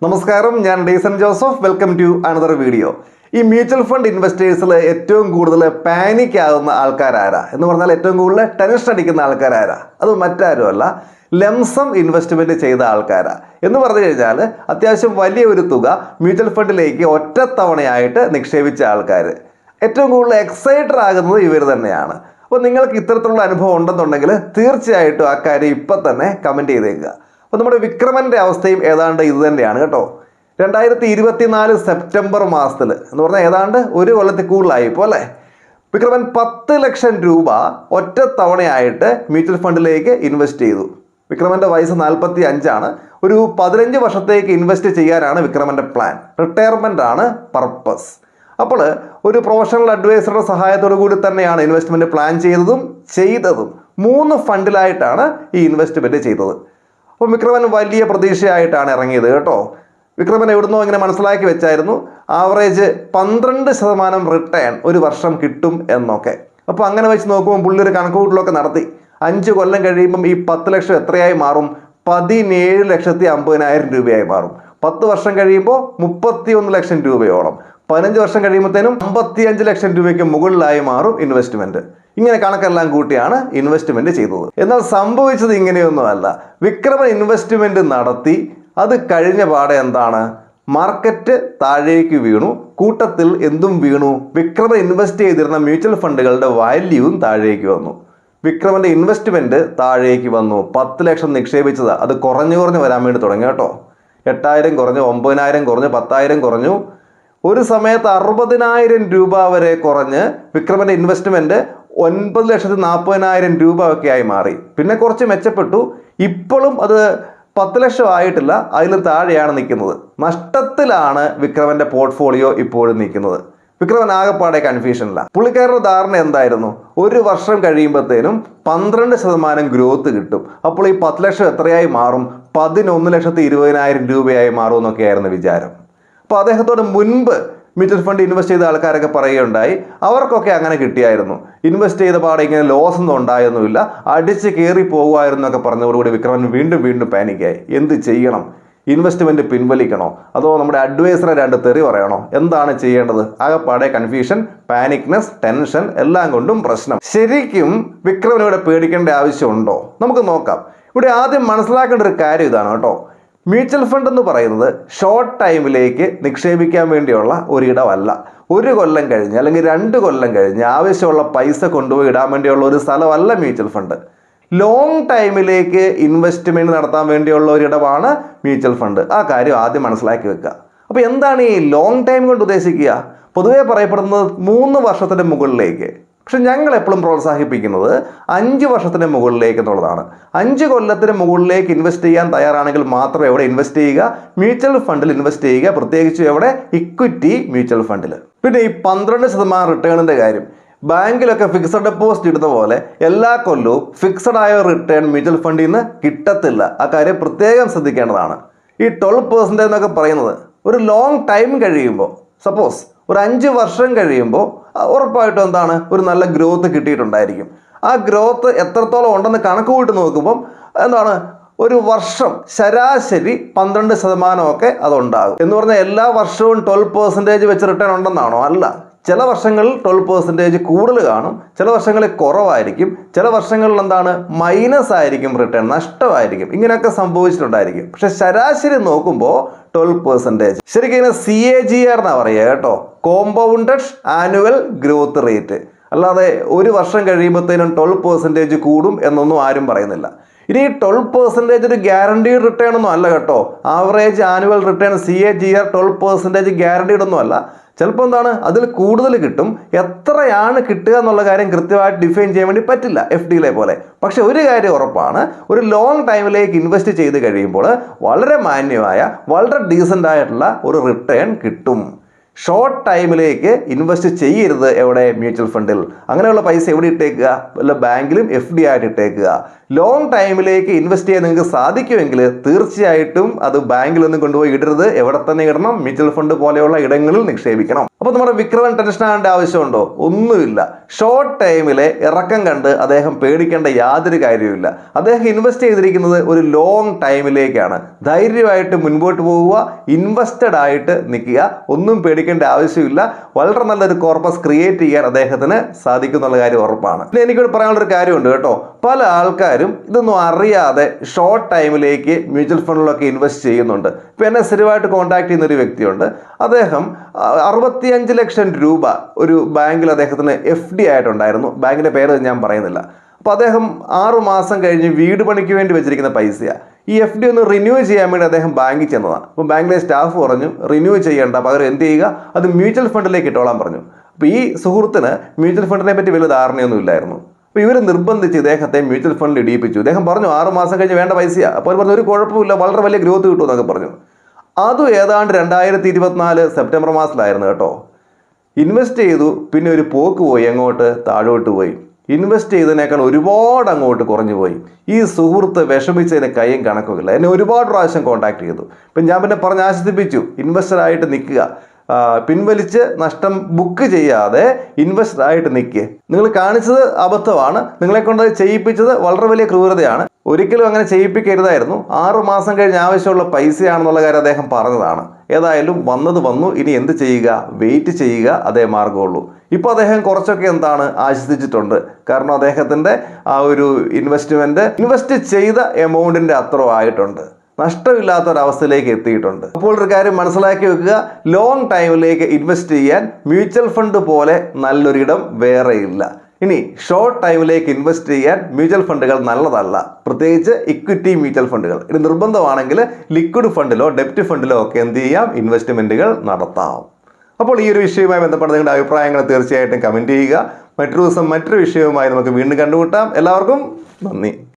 നമസ്കാരം, ഞാൻ Deesan Joseph. Welcome to another video. ഈ മ്യൂച്വൽ ഫണ്ട് ഇൻവെസ്റ്റേഴ്സിൽ ഏറ്റവും കൂടുതൽ പാനിക് ആകുന്ന ആൾക്കാരാരാ എന്ന് പറഞ്ഞാൽ ഏറ്റവും കൂടുതൽ ടെൻഷൻ അടിക്കുന്ന ആൾക്കാരാരാ? അത് മറ്റാരുമല്ല, ലംസം ഇൻവെസ്റ്റ്മെന്റ് ചെയ്ത ആൾക്കാരാ. എന്ന് പറഞ്ഞു കഴിഞ്ഞാൽ അത്യാവശ്യം വലിയ ഒരു തുക മ്യൂച്വൽ ഫണ്ടിലേക്ക് ഒറ്റത്തവണയായിട്ട് നിക്ഷേപിച്ച ആൾക്കാർ. ഏറ്റവും കൂടുതൽ എക്സൈറ്റഡ് ആകുന്നത് ഇവർ തന്നെയാണ്. അപ്പോൾ നിങ്ങൾക്ക് ഇത്തരത്തിലുള്ള അനുഭവം ഉണ്ടെന്നുണ്ടെങ്കിൽ തീർച്ചയായിട്ടും ആ കാര്യം ഇപ്പം തന്നെ കമൻറ്റ് ചെയ്തേക്കുക. അപ്പോൾ നമ്മുടെ വിക്രമൻ്റെ അവസ്ഥയും ഏതാണ്ട് ഇത് തന്നെയാണ് കേട്ടോ. 2024 സെപ്റ്റംബർ മാസത്തിൽ എന്ന് പറഞ്ഞാൽ ഏതാണ്ട് ഒരു കൊല്ലത്തിൽ കൂടുതലായി ഇപ്പോൾ അല്ലേ. വിക്രമൻ 10 ലക്ഷം രൂപ ഒറ്റ തവണയായിട്ട് മ്യൂച്വൽ ഫണ്ടിലേക്ക് ഇൻവെസ്റ്റ് ചെയ്തു. വിക്രമൻ്റെ വയസ്സ് 45 ഒരു 15 വർഷത്തേക്ക് ഇൻവെസ്റ്റ് ചെയ്യാനാണ് വിക്രമൻ്റെ പ്ലാൻ. റിട്ടയർമെൻ്റ് ആണ് പർപ്പസ്. അപ്പോൾ ഒരു പ്രൊഫഷണൽ അഡ്വൈസറുടെ സഹായത്തോടു കൂടി തന്നെയാണ് ഇൻവെസ്റ്റ്മെൻറ്റ് പ്ലാൻ ചെയ്തതും 3 ഫണ്ടിലായിട്ടാണ് ഈ ഇൻവെസ്റ്റ്മെൻറ്റ് ചെയ്തത്. അപ്പോൾ വിക്രമൻ വലിയ പ്രതീക്ഷയായിട്ടാണ് ഇറങ്ങിയത് കേട്ടോ. വിക്രമൻ എവിടുന്നോ ഇങ്ങനെ മനസ്സിലാക്കി വെച്ചായിരുന്നു ആവറേജ് 12% റിട്ടേൺ ഒരു വർഷം കിട്ടും എന്നൊക്കെ. അപ്പോൾ അങ്ങനെ വെച്ച് നോക്കുമ്പോൾ പുള്ളി ഒരു കണക്കുകൂട്ടലൊക്കെ നടത്തി. 5 കൊല്ലം കഴിയുമ്പം ഈ 10 ലക്ഷം എത്രയായി മാറും? 17,50,000 രൂപയായി മാറും. 10 വർഷം കഴിയുമ്പോൾ 31 ലക്ഷം രൂപയോളം. 15 വർഷം കഴിയുമ്പോഴത്തേനും 55 ലക്ഷം രൂപയ്ക്ക് മുകളിലായി മാറും ഇൻവെസ്റ്റ്മെൻറ്റ്. ഇങ്ങനെ കണക്കെല്ലാം കൂട്ടിയാണ് ഇൻവെസ്റ്റ്മെൻറ്റ് ചെയ്തത്. എന്നാൽ സംഭവിച്ചത് ഇങ്ങനെയൊന്നുമല്ല. വിക്രമൻ ഇൻവെസ്റ്റ്മെൻറ്റ് നടത്തി, അത് കഴിഞ്ഞ പാടെ എന്താണ്? മാർക്കറ്റ് താഴേക്ക് വീണു. കൂട്ടത്തിൽ എന്തും വീണു? വിക്രമൻ ഇൻവെസ്റ്റ് ചെയ്തിരുന്ന മ്യൂച്വൽ ഫണ്ടുകളുടെ വാല്യൂവും താഴേക്ക് വന്നു. വിക്രമൻ്റെ ഇൻവെസ്റ്റ്മെൻറ്റ് താഴേക്ക് വന്നു. 10 ലക്ഷം നിക്ഷേപിച്ചത് അത് കുറഞ്ഞു വരാൻ വേണ്ടി തുടങ്ങി കേട്ടോ. 8,000 കുറഞ്ഞു, 9,000 കുറഞ്ഞു, 10,000 കുറഞ്ഞു. ഒരു സമയത്ത് 60,000 രൂപ വരെ കുറഞ്ഞ് വിക്രമൻ്റെ ഇൻവെസ്റ്റ്മെൻറ്റ് 9,40,000 രൂപ ഒക്കെ ആയി മാറി. പിന്നെ കുറച്ച് മെച്ചപ്പെട്ടു. ഇപ്പോഴും അത് 10 ലക്ഷം ആയിട്ടില്ല, അതിലും താഴെയാണ് നിൽക്കുന്നത്. നഷ്ടത്തിലാണ് വിക്രമൻ്റെ പോർട്ട്ഫോളിയോ ഇപ്പോഴും നിൽക്കുന്നത്. വിക്രമൻ ആകെപ്പാടെ കൺഫ്യൂഷനില്ല. പുള്ളിക്കാരുടെ ധാരണ എന്തായിരുന്നു? ഒരു വർഷം കഴിയുമ്പോഴത്തേനും 12% ഗ്രോത്ത് കിട്ടും. അപ്പോൾ ഈ 10 ലക്ഷം എത്രയായി മാറും? 11,20,000 രൂപയായി മാറും എന്നൊക്കെയായിരുന്നു വിചാരം. അപ്പോൾ അദ്ദേഹത്തോട് മുൻപ് മ്യൂച്വൽ ഫണ്ട് ഇൻവെസ്റ്റ് ചെയ്ത ആൾക്കാരൊക്കെ പറയുകയുണ്ടായി, അവർക്കൊക്കെ അങ്ങനെ കിട്ടിയായിരുന്നു. ഇൻവെസ്റ്റ് ചെയ്ത പാടെ ഇങ്ങനെ ലോസ് ഒന്നും ഉണ്ടായൊന്നുമില്ല, അടിച്ച് കയറി പോകുമായിരുന്നു എന്നൊക്കെ പറഞ്ഞതോടുകൂടി വിക്രമൻ വീണ്ടും പാനിക്കായി. എന്ത് ചെയ്യണം? ഇൻവെസ്റ്റ്മെൻറ്റ് പിൻവലിക്കണോ, അതോ നമ്മുടെ അഡ്വൈസറെ 2 തെറി പറയണോ? എന്താണ് ചെയ്യേണ്ടത്? ആകെപ്പാടെ കൺഫ്യൂഷൻ, പാനിക്നെസ്, ടെൻഷൻ എല്ലാം കൊണ്ടും പ്രശ്നം. ശരിക്കും വിക്രമൻ ഇവിടെ പേടിക്കേണ്ട ആവശ്യമുണ്ടോ? നമുക്ക് നോക്കാം. ഇവിടെ ആദ്യം മനസ്സിലാക്കേണ്ട ഒരു കാര്യം ഇതാണ് കേട്ടോ. മ്യൂച്വൽ ഫണ്ട് എന്ന് പറയുന്നത് ഷോർട്ട് ടൈമിലേക്ക് നിക്ഷേപിക്കാൻ വേണ്ടിയുള്ള ഒരിടമല്ല. 1 കൊല്ലം കഴിഞ്ഞ് അല്ലെങ്കിൽ 2 കൊല്ലം കഴിഞ്ഞ് ആവശ്യമുള്ള പൈസ കൊണ്ടുപോയി ഇടാൻ വേണ്ടിയുള്ള ഒരു സ്ഥലമല്ല മ്യൂച്വൽ ഫണ്ട്. ലോങ് ടൈമിലേക്ക് ഇൻവെസ്റ്റ്മെൻറ്റ് നടത്താൻ വേണ്ടിയുള്ള ഒരിടമാണ് മ്യൂച്വൽ ഫണ്ട്. ആ കാര്യം ആദ്യം മനസ്സിലാക്കി വെക്കുക. അപ്പോൾ എന്താണ് ഈ ലോങ് ടൈം കൊണ്ട് ഉദ്ദേശിക്കുക? പൊതുവേ പറയപ്പെടുന്നത് 3 വർഷത്തിന് മുകളിലേക്ക്. പക്ഷെ ഞങ്ങൾ എപ്പോഴും പ്രോത്സാഹിപ്പിക്കുന്നത് 5 വർഷത്തിന് മുകളിലേക്ക് എന്നുള്ളതാണ്. 5 കൊല്ലത്തിന് മുകളിലേക്ക് ഇൻവെസ്റ്റ് ചെയ്യാൻ തയ്യാറാണെങ്കിൽ മാത്രം എവിടെ ഇൻവെസ്റ്റ് ചെയ്യുക? മ്യൂച്വൽ ഫണ്ടിൽ ഇൻവെസ്റ്റ് ചെയ്യുക. പ്രത്യേകിച്ച് എവിടെ? ഇക്വിറ്റി മ്യൂച്വൽ ഫണ്ടിൽ. പിന്നെ ഈ 12% റിട്ടേണിൻ്റെ കാര്യം, ബാങ്കിലൊക്കെ ഫിക്സഡ് ഡെപ്പോസിറ്റ് ഇടുന്ന പോലെ എല്ലാ കൊല്ലവും ഫിക്സഡ് ആയ റിട്ടേൺ മ്യൂച്വൽ ഫണ്ടിൽ നിന്ന് കിട്ടത്തില്ല. ആ കാര്യം പ്രത്യേകം ശ്രദ്ധിക്കേണ്ടതാണ്. ഈ 12% എന്നൊക്കെ പറയുന്നത് ഒരു ലോങ് ടൈം കഴിയുമ്പോൾ, സപ്പോസ് ഒരു 5 വർഷം കഴിയുമ്പോൾ ഉറപ്പായിട്ടും എന്താണ്? ഒരു നല്ല ഗ്രോത്ത് കിട്ടിയിട്ടുണ്ടായിരിക്കും. ആ ഗ്രോത്ത് എത്രത്തോളം ഉണ്ടെന്ന് കണക്ക് കൂട്ടി നോക്കുമ്പം എന്താണ്? ഒരു വർഷം ശരാശരി 12% ഒക്കെ അതുണ്ടാകും. എന്ന് പറഞ്ഞാൽ എല്ലാ വർഷവും 12% വെച്ച് റിട്ടേൺ ഉണ്ടെന്നാണോ? അല്ല. ചില വർഷങ്ങളിൽ 12% കൂടുതൽ കാണും, ചില വർഷങ്ങളിൽ കുറവായിരിക്കും, ചില വർഷങ്ങളിൽ എന്താണ്? മൈനസ് ആയിരിക്കും, റിട്ടേൺ നഷ്ടമായിരിക്കും. ഇങ്ങനെയൊക്കെ സംഭവിച്ചിട്ടുണ്ടായിരിക്കും. പക്ഷെ ശരാശരി നോക്കുമ്പോൾ 12%. ശരിക്കും ഇതിനെ CAGR എന്നാണ് പറയുക കേട്ടോ, കോമ്പൗണ്ടഡ് ആനുവൽ ഗ്രോത്ത് റേറ്റ്. അല്ലാതെ ഒരു വർഷം കഴിയുമ്പോഴത്തേനും 12% കൂടും എന്നൊന്നും ആരും പറയുന്നില്ല. ഇനി 12% ഒരു ഗ്യാരണ്ടീഡ് റിട്ടേൺ ഒന്നും അല്ല കേട്ടോ. Average annual return CAGR 12% guaranteed ഒന്നും അല്ല. ചിലപ്പോൾ എന്താണ്? അതിൽ കൂടുതൽ കിട്ടും. എത്രയാണ് കിട്ടുക എന്നുള്ള കാര്യം കൃത്യമായിട്ട് ഡിഫൈൻ ചെയ്യാൻ വേണ്ടി പറ്റില്ല FDയിലെ പോലെ. പക്ഷെ ഒരു കാര്യം ഉറപ്പാണ്, ഒരു ലോങ് ടൈമിലേക്ക് ഇൻവെസ്റ്റ് ചെയ്ത് കഴിയുമ്പോൾ വളരെ മാന്യമായ, വളരെ ഡീസൻ്റ് ആയിട്ടുള്ള ഒരു റിട്ടേൺ കിട്ടും. ഷോർട്ട് ടൈമിലേക്ക് ഇൻവെസ്റ്റ് ചെയ്യരുത്. എവിടെ? മ്യൂച്വൽ ഫണ്ടിൽ. അങ്ങനെയുള്ള പൈസ എവിടെ ഇട്ടേക്കുക? വല്ല ബാങ്കിലും FD ആയിട്ട് ഇട്ടേക്കുക. ലോങ് ടൈമിലേക്ക് ഇൻവെസ്റ്റ് ചെയ്യാൻ നിങ്ങൾക്ക് സാധിക്കുമെങ്കിൽ തീർച്ചയായിട്ടും അത് ബാങ്കിലൊന്നും കൊണ്ടുപോയി ഇടരുത്. എവിടെ തന്നെ ഇടണം? മ്യൂച്വൽ ഫണ്ട് പോലെയുള്ള ഇടങ്ങളിൽ നിക്ഷേപിക്കണം. അപ്പോൾ നമ്മുടെ വിക്രമൻ ടെൻഷൻ ആകേണ്ട ആവശ്യമുണ്ടോ? ഒന്നുമില്ല. ഷോർട്ട് ടൈമിലെ ഇറക്കം കണ്ട് അദ്ദേഹം പേടിക്കേണ്ട യാതൊരു കാര്യവുമില്ല. അദ്ദേഹം ഇൻവെസ്റ്റ് ചെയ്തിരിക്കുന്നത് ഒരു ലോങ് ടൈമിലേക്കാണ്. ധൈര്യമായിട്ട് മുൻപോട്ട് പോവുക, ഇൻവെസ്റ്റഡ് ആയിട്ട് നിൽക്കുക, ഒന്നും പേടിക്കേണ്ട ആവശ്യമില്ല. വളരെ നല്ലൊരു കോർപ്പസ് ക്രിയേറ്റ് ചെയ്യാൻ അദ്ദേഹത്തിന് സാധിക്കുന്നുള്ള കാര്യം ഉറപ്പാണ്. പിന്നെ എനിക്കിവിടെ പറയാനുള്ളൊരു കാര്യമുണ്ട് കേട്ടോ. പല ആൾക്കാരും ഇതൊന്നും അറിയാതെ ഷോർട്ട് ടൈമിലേക്ക് മ്യൂച്വൽ ഫണ്ടിലൊക്കെ ഇൻവെസ്റ്റ് ചെയ്യുന്നുണ്ട്. ഇപ്പം എന്നെ സ്ഥിരമായിട്ട് കോൺടാക്ട് ചെയ്യുന്ന ഒരു വ്യക്തിയുണ്ട്. അദ്ദേഹം 65 ലക്ഷം രൂപ ഒരു ബാങ്കിൽ അദ്ദേഹത്തിന് FD ആയിട്ടുണ്ടായിരുന്നു. ബാങ്കിൻ്റെ പേര് ഞാൻ പറയുന്നില്ല. അപ്പോൾ അദ്ദേഹം 6 മാസം കഴിഞ്ഞ് വീട് പണിക്ക് വേണ്ടി വെച്ചിരിക്കുന്ന പൈസയാണ്. ഈ FD ഒന്ന് റിന്യൂ ചെയ്യാൻ വേണ്ടി അദ്ദേഹം ബാങ്കിൽ ചെന്നതാണ്. അപ്പോൾ ബാങ്കിലെ സ്റ്റാഫ് പറഞ്ഞു റിന്യൂ ചെയ്യേണ്ട, പകരം എന്ത് ചെയ്യുക, അത് മ്യൂച്വൽ ഫണ്ടിലേക്ക് ഇട്ടോളാൻ പറഞ്ഞു. അപ്പോൾ ഈ സുഹൃത്തിന് മ്യൂച്വൽ ഫണ്ടിനെ പറ്റി വലിയ ധാരണയൊന്നും ഇല്ലായിരുന്നു. അപ്പോൾ ഇവർ നിർബന്ധിച്ച് ഇദ്ദേഹത്തെ മ്യൂച്വൽ ഫണ്ടിൽ ഇടിയിപ്പിച്ചു. ഇദ്ദേഹം പറഞ്ഞു 6 മാസം കഴിഞ്ഞ് വേണ്ട പൈസയാണ്. അപ്പോൾ അവർ പറഞ്ഞു ഒരു കുഴപ്പമില്ല, വളരെ വലിയ ഗ്രോത്ത് കിട്ടുമെന്നൊക്കെ പറഞ്ഞു. അതും ഏതാണ്ട് 2024 സെപ്റ്റംബർ മാസത്തിലായിരുന്നു കേട്ടോ. ഇൻവെസ്റ്റ് ചെയ്തു, പിന്നെ ഒരു പോക്ക് പോയി, അങ്ങോട്ട് താഴോട്ട് പോയി. ഇൻവെസ്റ്റ് ചെയ്തതിനേക്കാൾ ഒരുപാട് അങ്ങോട്ട് കുറഞ്ഞു പോയി. ഈ സുഹൃത്ത് വിഷമിച്ചതിന് കൈയും കണക്കുമില്ല. എന്നെ ഒരുപാട് പ്രാവശ്യം കോൺടാക്ട് ചെയ്തു. ഇപ്പം ഞാൻ പിന്നെ പറഞ്ഞ് ആശ്വസിപ്പിച്ചു, ഇൻവെസ്റ്ററായിട്ട് നിൽക്കുക, പിൻവലിച്ച് നഷ്ടം ബുക്ക് ചെയ്യാതെ ഇൻവെസ്റ്റർ ആയിട്ട് നിൽക്കുക. നിങ്ങൾ കാണിച്ചത് അബദ്ധമാണ്, നിങ്ങളെ കൊണ്ട് ചെയ്യിപ്പിച്ചത് വളരെ വലിയ ക്രൂരതയാണ്. ഒരിക്കലും അങ്ങനെ ചെയ്യിപ്പിക്കരുതായിരുന്നു. 6 മാസം കഴിഞ്ഞ് ആവശ്യമുള്ള പൈസയാണെന്നുള്ള കാര്യം അദ്ദേഹം പറഞ്ഞതാണ്. ഏതായാലും വന്നത് വന്നു, ഇനി എന്ത് ചെയ്യുക? വെയിറ്റ് ചെയ്യുക, അതേ മാർഗമുള്ളൂ. ഇപ്പോൾ അദ്ദേഹം കുറച്ചൊക്കെ ആശ്വസിച്ചിട്ടുണ്ട്. കാരണം അദ്ദേഹത്തിൻ്റെ ആ ഒരു ഇൻവെസ്റ്റ് ചെയ്ത എമൗണ്ടിൻ്റെ അത്ര ആയിട്ടുണ്ട്. നഷ്ടമില്ലാത്തൊരവസ്ഥയിലേക്ക് എത്തിയിട്ടുണ്ട്. അപ്പോൾ ഒരു കാര്യം മനസ്സിലാക്കി വെക്കുക, ലോങ് ടൈമിലേക്ക് ഇൻവെസ്റ്റ് ചെയ്യാൻ മ്യൂച്വൽ ഫണ്ട് പോലെ നല്ലൊരിടം വേറെയില്ല. ഇനി ഷോർട്ട് ടൈമിലേക്ക് ഇൻവെസ്റ്റ് ചെയ്യാൻ മ്യൂച്വൽ ഫണ്ടുകൾ നല്ലതല്ല, പ്രത്യേകിച്ച് ഇക്വിറ്റി മ്യൂച്വൽ ഫണ്ടുകൾ. ഇനി നിർബന്ധമാണെങ്കിൽ ലിക്വിഡ് ഫണ്ടിലോ ഡെപ്റ്റ് ഫണ്ടിലോ ഒക്കെ എന്ത് ചെയ്യാം? ഇൻവെസ്റ്റ്മെൻറ്റുകൾ നടത്താം. അപ്പോൾ ഈ ഒരു വിഷയവുമായി ബന്ധപ്പെട്ട നിങ്ങളുടെ അഭിപ്രായങ്ങൾ തീർച്ചയായിട്ടും കമൻറ്റ് ചെയ്യുക. മറ്റൊരു ദിവസം മറ്റൊരു വിഷയവുമായി നമുക്ക് വീണ്ടും കണ്ടുമുട്ടാം. എല്ലാവർക്കും നന്ദി.